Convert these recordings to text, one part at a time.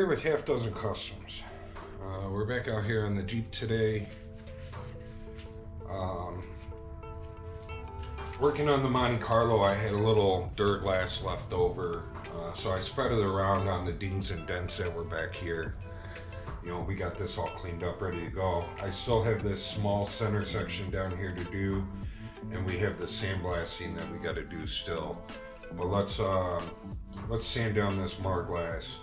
here with Half Dozen Customs. We're back out here on the Jeep today. Working on the Monte Carlo, I had a little Duraglass left over, so I spread it around on the dings and dents that were back here. You know, we got this all cleaned up, ready to go. I still have this small center section down here to do, and we have the sandblasting that we got to do still. But let's sand down this Marglass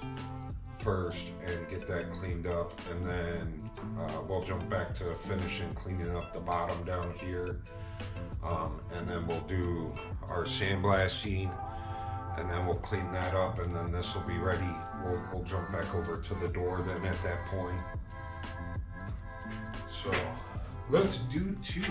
first and get that cleaned up, and then we'll jump back to finishing cleaning up the bottom down here, and then we'll do our sandblasting, and then we'll clean that up, and then this will be ready. We'll jump back over to the door then at that point. So let's do two.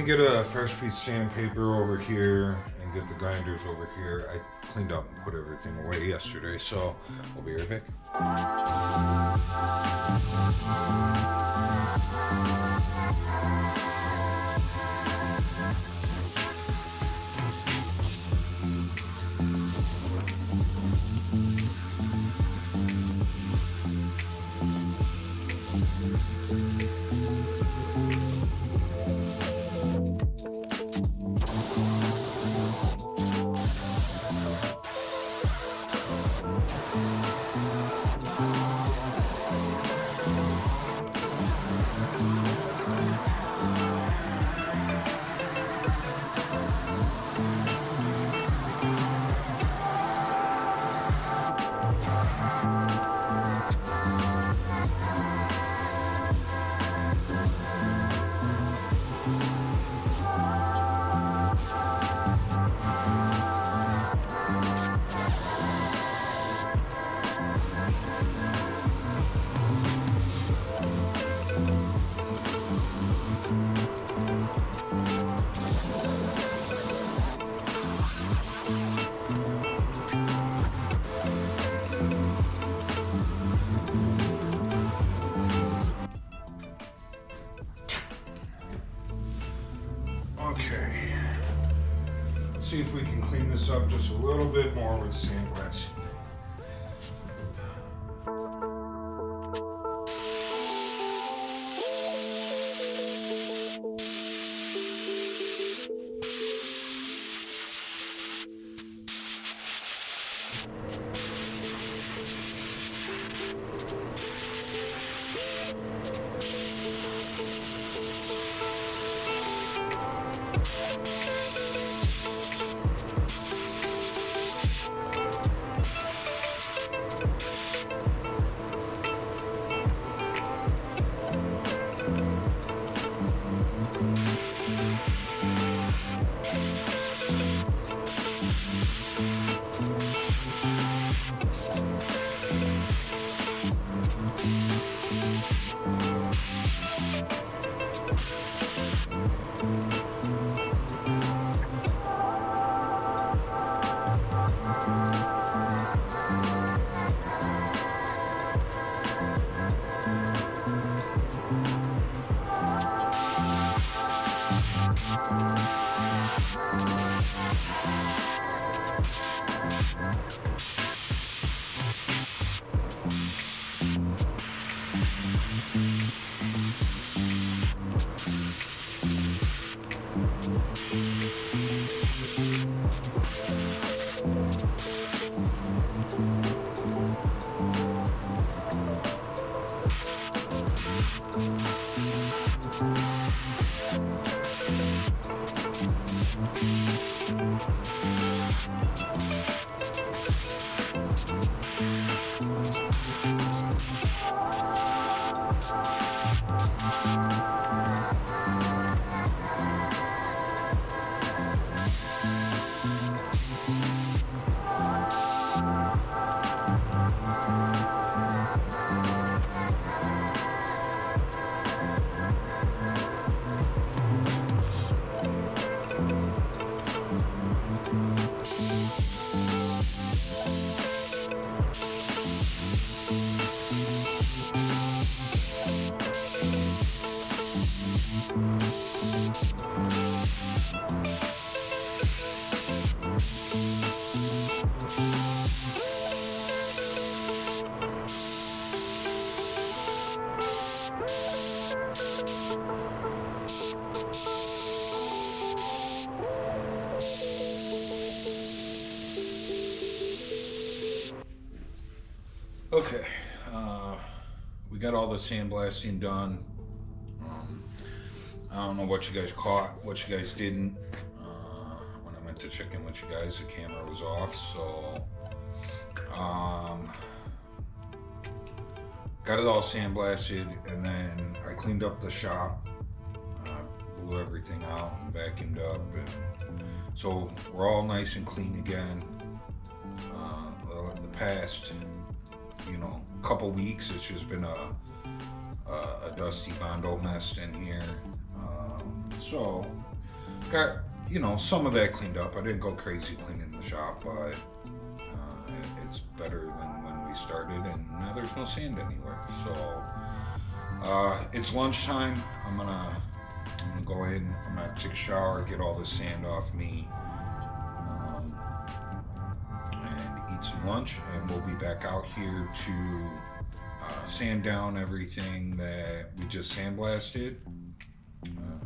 get a fresh piece of sandpaper over here and get the grinders over here. I cleaned up and put everything away yesterday, so I'll be right back. Okay, let's see if we can clean this up just a little bit more with sandblasting. Okay, we got all the sandblasting done. I don't know what you guys caught, what you guys didn't. When I went to check in with you guys, the camera was off, so got it all sandblasted, and then I cleaned up the shop, blew everything out and vacuumed up, and so we're all nice and clean again. The past, couple weeks, it's just been a dusty Bondo mess in here. So got, you know, some of that cleaned up. I didn't go crazy cleaning the shop, but it's better than when we started, and now there's no sand anywhere. So it's lunchtime. I'm gonna go in. I'm gonna take a shower, get all the sand off me, and eat some lunch, and we'll be back out here to sand down everything that we just sandblasted,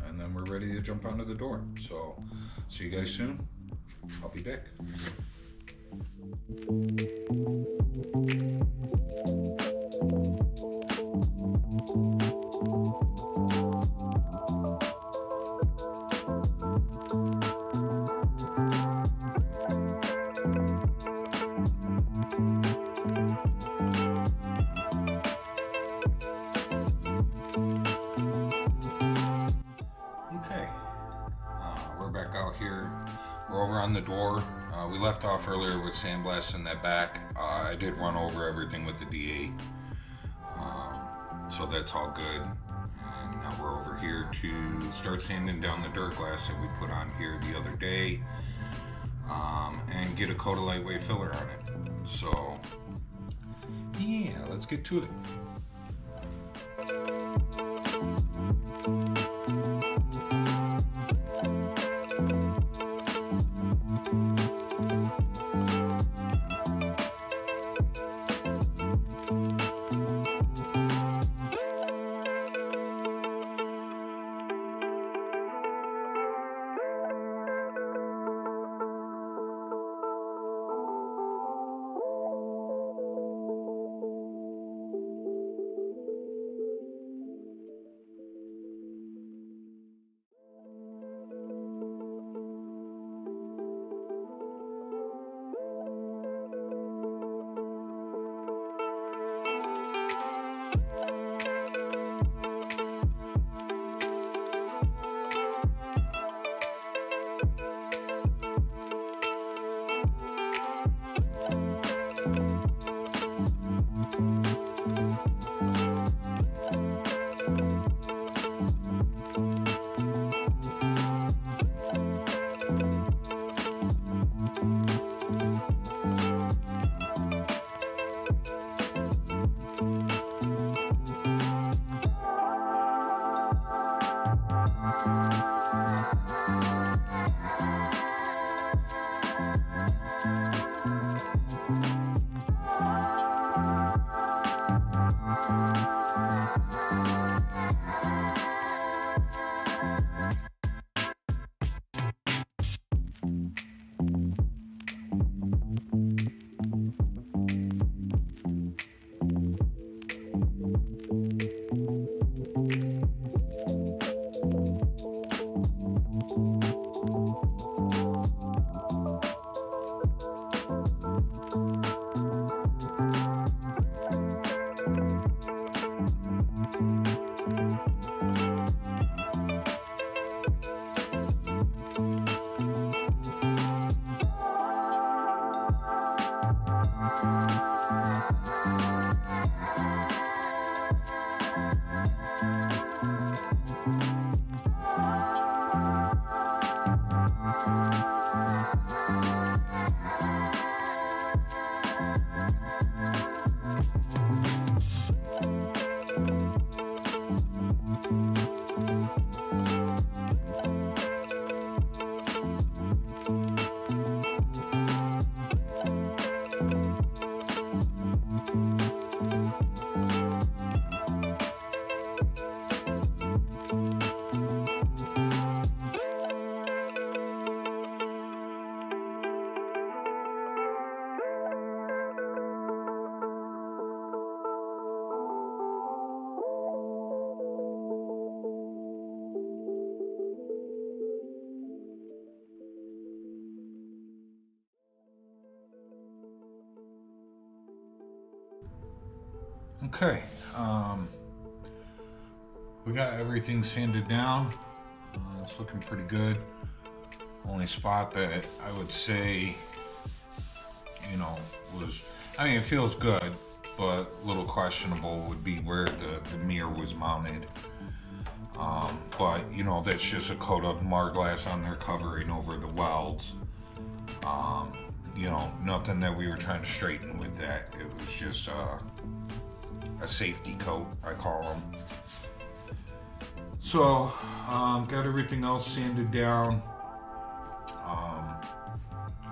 and then we're ready to jump onto the door. So see you guys soon. I'll be back. Back out here. We're over on the door. We left off earlier with sandblasting that back. I did run over everything with the D8, so that's all good. And now we're over here to start sanding down the dirt glass that we put on here the other day, and get a coat of lightweight filler on it. So yeah, let's get to it. Okay, we got everything sanded down. It's looking pretty good. Only spot that I would say, you know, was, I mean, it feels good, but a little questionable would be where the mirror was mounted. But you know, that's just a coat of Marglass on there covering over the welds. You know, nothing that we were trying to straighten with that. It was just a safety coat, I call them. So, got everything else sanded down. I'm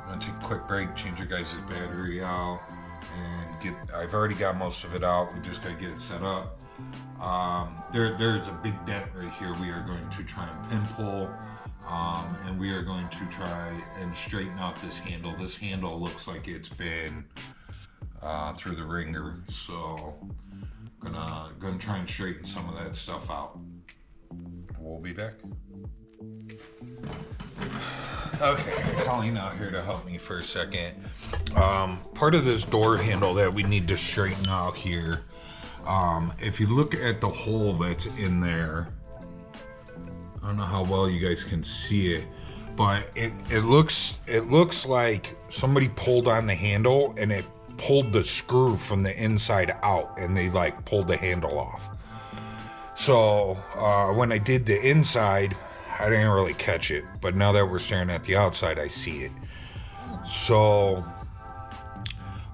gonna take a quick break, change your guys' battery out, and I've already got most of it out. We just gotta get it set up. There's a big dent right here. We are going to try and pin pull, and we are going to try and straighten out this handle. This handle looks like it's been through the ringer, so gonna try and straighten some of that stuff out. We'll be back. Okay, Colleen out here to help me for a second. Part of this door handle that we need to straighten out here, if you look at the hole that's in there, I don't know how well you guys can see it, but it looks like somebody pulled on the handle and it pulled the screw from the inside out, and they like pulled the handle off. So when I did the inside, I didn't really catch it, but now that we're staring at the outside, I see it. So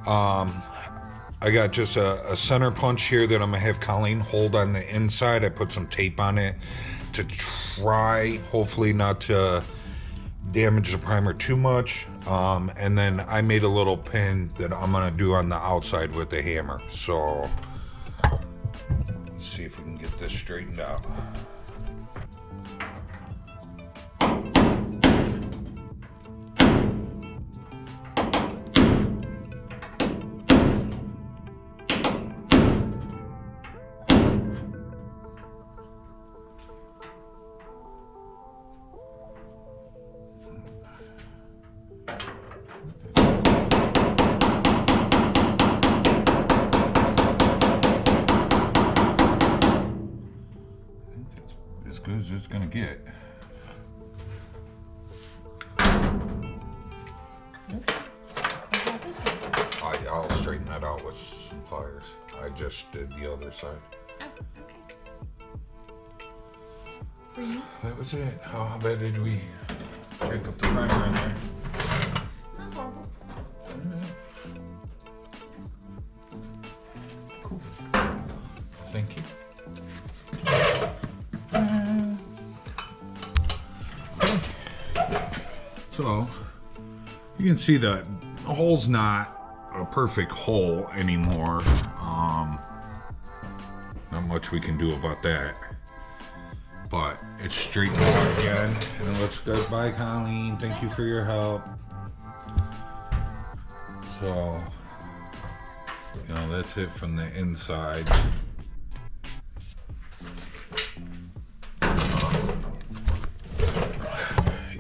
I got just a center punch here that I'm gonna have Colleen hold on the inside. I put some tape on it to try, hopefully not to damage the primer too much. And then I made a little pin that I'm gonna do on the outside with the hammer. So let's see if we can get this straightened out. Good as it's gonna get. Okay. What about this one? I'll straighten that out with some pliers. I just did the other side. Oh, okay. For you? That was it. How bad did we pick up the primer in there? Not horrible. Cool. Thank you. So you can see that the hole's not a perfect hole anymore. Not much we can do about that, but it's straightened out again and it looks good. Bye, Colleen. Thank you for your help. So, you know, that's it from the inside.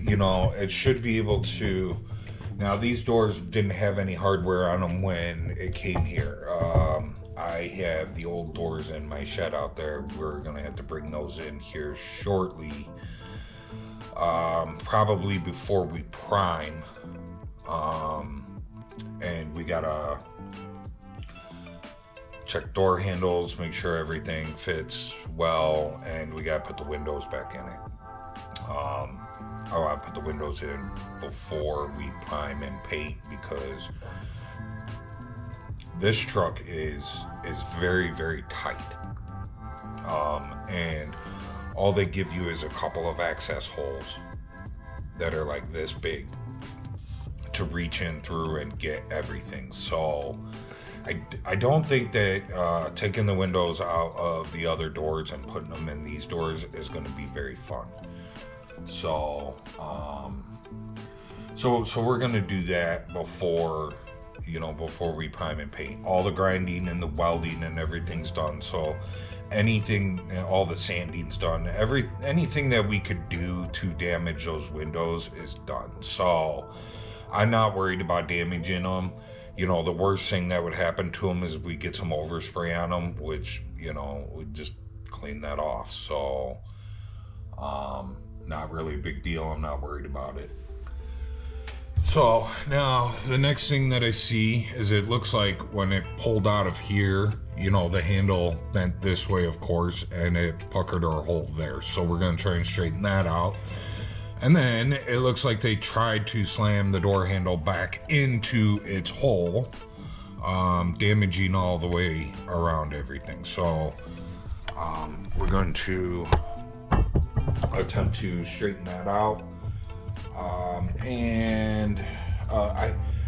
You know, it should be able to. Now, these doors didn't have any hardware on them when it came here. I have the old doors in my shed out there. We're gonna have to bring those in here shortly, probably before we prime. And we gotta check door handles, make sure everything fits well, and we gotta put the windows back in it. I want to put the windows in before we prime and paint, because this truck is very, very tight. And all they give you is a couple of access holes that are like this big to reach in through and get everything. So I don't think that taking the windows out of the other doors and putting them in these doors is going to be very fun. So so we're gonna do that before we prime and paint. All the grinding and the welding and everything's done. So anything, all the sanding's done. Anything that we could do to damage those windows is done. So I'm not worried about damaging them. You know, the worst thing that would happen to them is we get some overspray on them, which, you know, we just clean that off. So not really a big deal. I'm not worried about it. So now the next thing that I see is it looks like when it pulled out of here, you know, the handle bent this way, of course, and it puckered our hole there. So we're going to try and straighten that out. And then it looks like they tried to slam the door handle back into its hole, damaging all the way around everything. So we're going to attempt to straighten that out.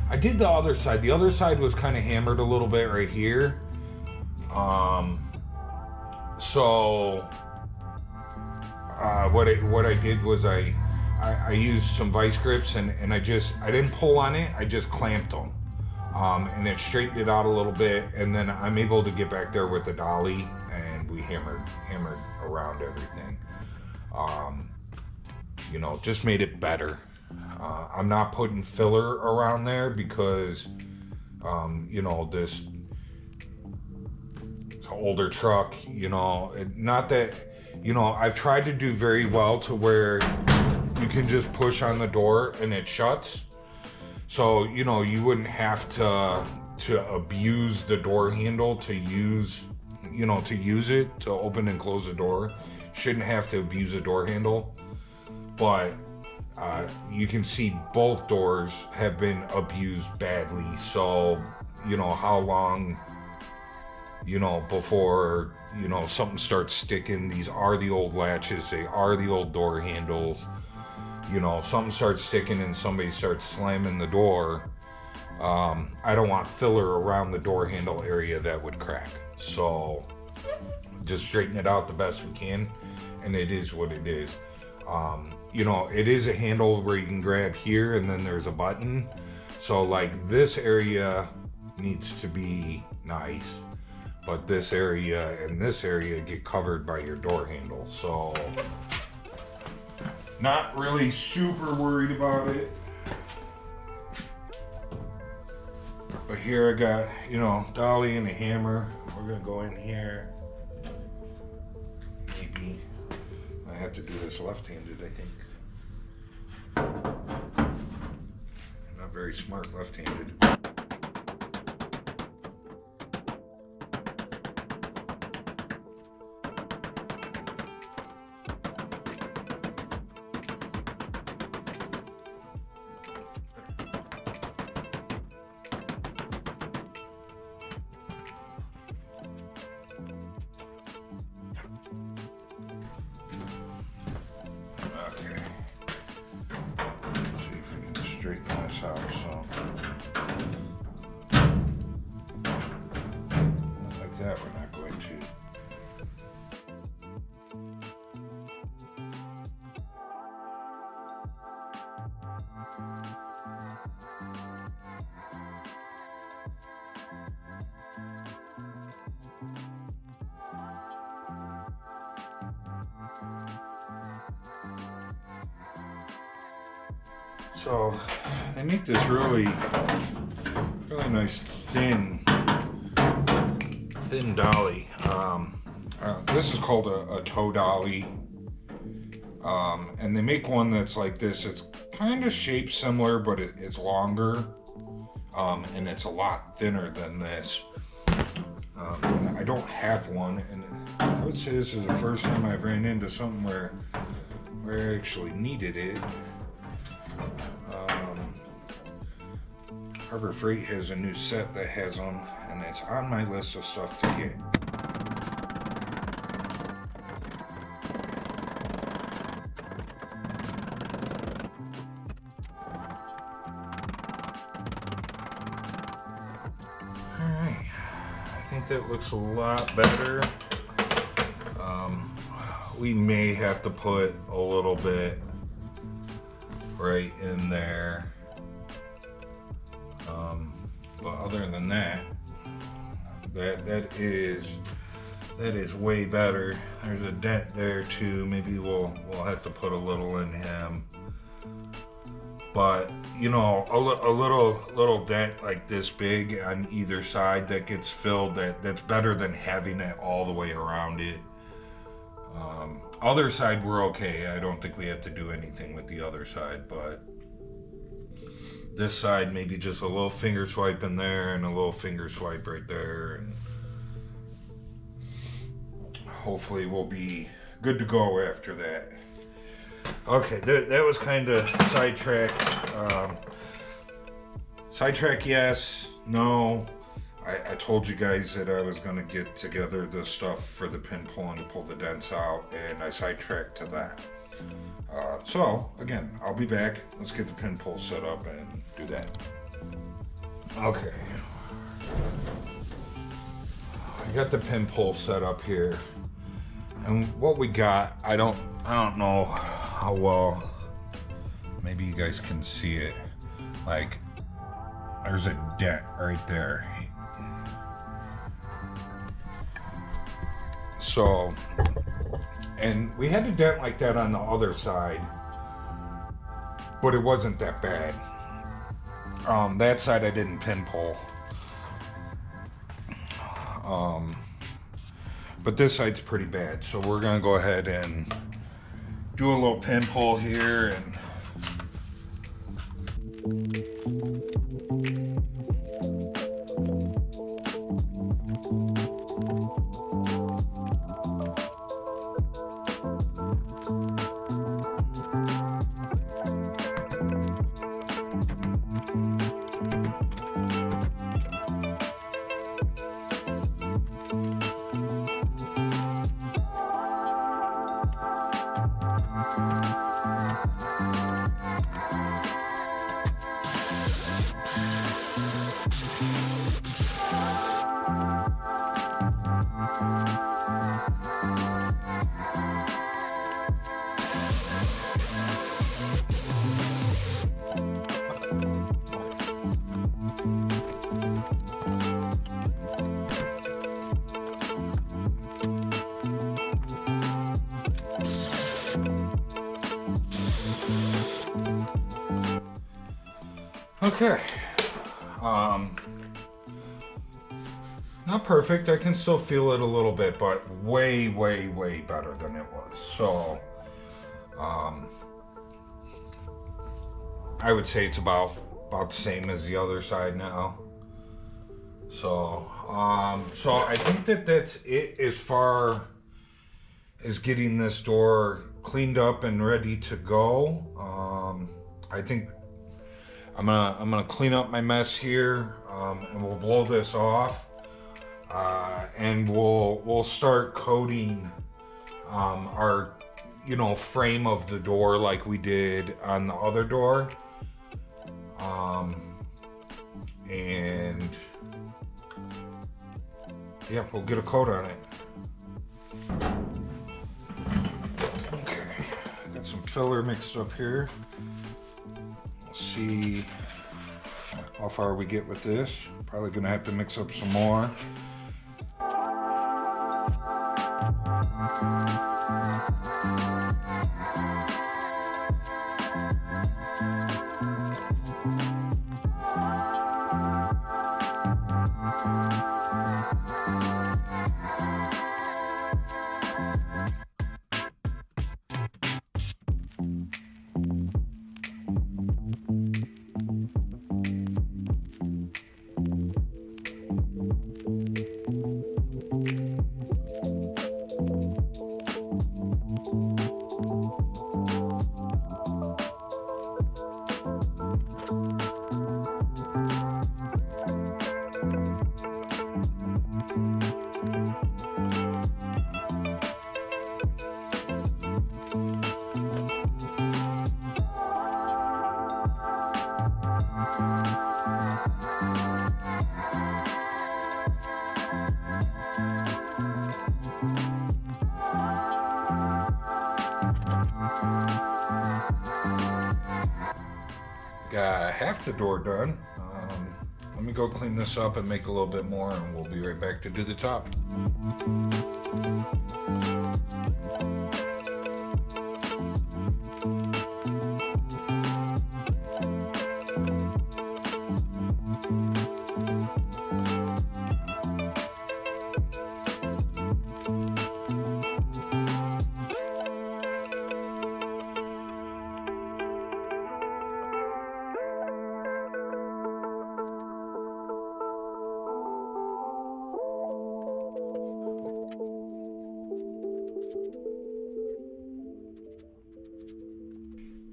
I did the other side. The other side was kind of hammered a little bit right here. What I did was I used some vice grips and I didn't pull on it. I just clamped them. And it straightened it out a little bit, and then I'm able to get back there with the dolly, and we hammered around everything. You know, just made it better. I'm not putting filler around there because, you know, it's an older truck, you know, not that, you know, I've tried to do very well to where you can just push on the door and it shuts. So, you know, you wouldn't have to abuse the door handle to use it to open and close the door. Shouldn't have to abuse a door handle. But you can see both doors have been abused badly. So, you know, how long, you know, before, you know, something starts sticking. These are the old latches. They are the old door handles. You know, something starts sticking and somebody starts slamming the door. I don't want filler around the door handle area that would crack. So just straighten it out the best we can. And it is what it is. You know, it is a handle where you can grab here and then there's a button. So like this area needs to be nice, but this area and this area get covered by your door handle. So not really super worried about it. But here I got, you know, dolly and a hammer. We're gonna go in here. Maybe I have to do this left-handed, I think. Not very smart left-handed. Straighten this out some. Like that, we're not going to. So they make this really nice thin dolly. This is called a toe dolly, and they make one that's like this. It's kind of shaped similar, but it's longer, and it's a lot thinner than this. And I don't have one, and I would say this is the first time I've ran into something where I actually needed it. Harbor Freight has a new set that has them, and it's on my list of stuff to get. Alright, I think that looks a lot better. We may have to put a little bit right in there. But other than that, that is way better. There's a dent there too. Maybe we'll have to put a little in him. But you know, a little dent like this big on either side that gets filled. That's better than having it all the way around it. Other side we're okay. I don't think we have to do anything with the other side, but this side, maybe just a little finger swipe in there and a little finger swipe right there, and hopefully we'll be good to go after that. Okay, that was kind of sidetracked. Sidetrack, yes, no. I told you guys that I was going to get together the stuff for the pin pull and pull the dents out, and I sidetracked to that. So, again, I'll be back. Let's get the pin pull set up and do that. Okay. I got the pin pull set up here. And what we got, I don't know how well, maybe you guys can see it. Like, there's a dent right there. So, and we had a dent like that on the other side, but it wasn't that bad. That side I didn't pin pull. But this side's pretty bad, so we're gonna go ahead and do a little pin pull here and okay. Not perfect. I can still feel it a little bit, but way, way, way better than it was. So, I would say it's about the same as the other side now. So, so I think that's it as far as getting this door cleaned up and ready to go. I think I'm gonna clean up my mess here, and we'll blow this off, and we'll start coating our frame of the door like we did on the other door, and yeah, we'll get a coat on it. Okay, got some filler mixed up here. See how far we get with this. Probably gonna have to mix up some more. Got half the door done. Let me go clean this up and make a little bit more, and we'll be right back to do the top.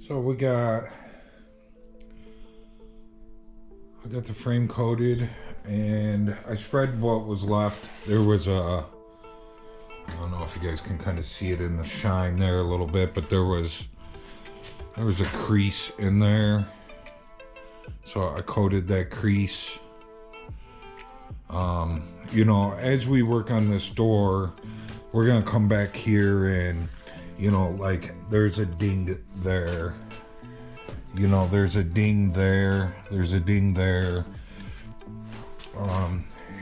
So we got the frame coated, and I spread what was left. There was a, I don't know if you guys can kind of see it in the shine there a little bit, but there was a crease in there. So I coated that crease. You know, as we work on this door, we're gonna come back here and, you know, like there's a ding there. You know, there's a ding there. There's a ding there.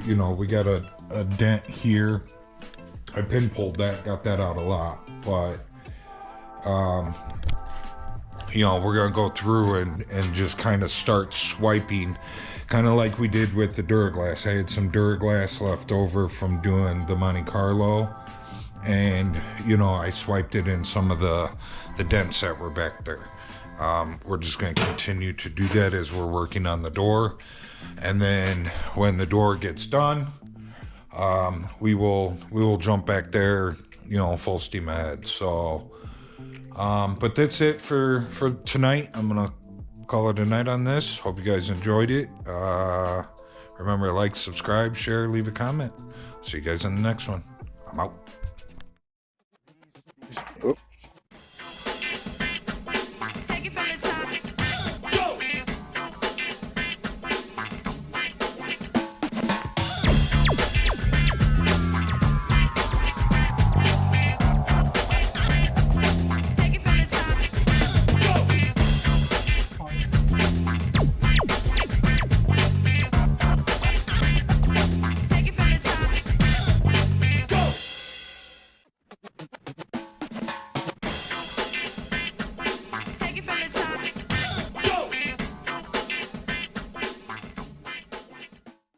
You know, we got a dent here. I pin pulled that, got that out a lot, but you know, we're gonna go through and just kind of start swiping, kind of like we did with the Duraglass. I had some Duraglass left over from doing the Monte Carlo, and you know, I swiped it in some of the dents that were back there. We're just gonna continue to do that as we're working on the door, and then when the door gets done, we will jump back there, you know, full steam ahead. So but that's it for tonight. I'm gonna call it a night on this. Hope you guys enjoyed it. Remember to like, subscribe, share, leave a comment. See you guys in the next one. I'm out.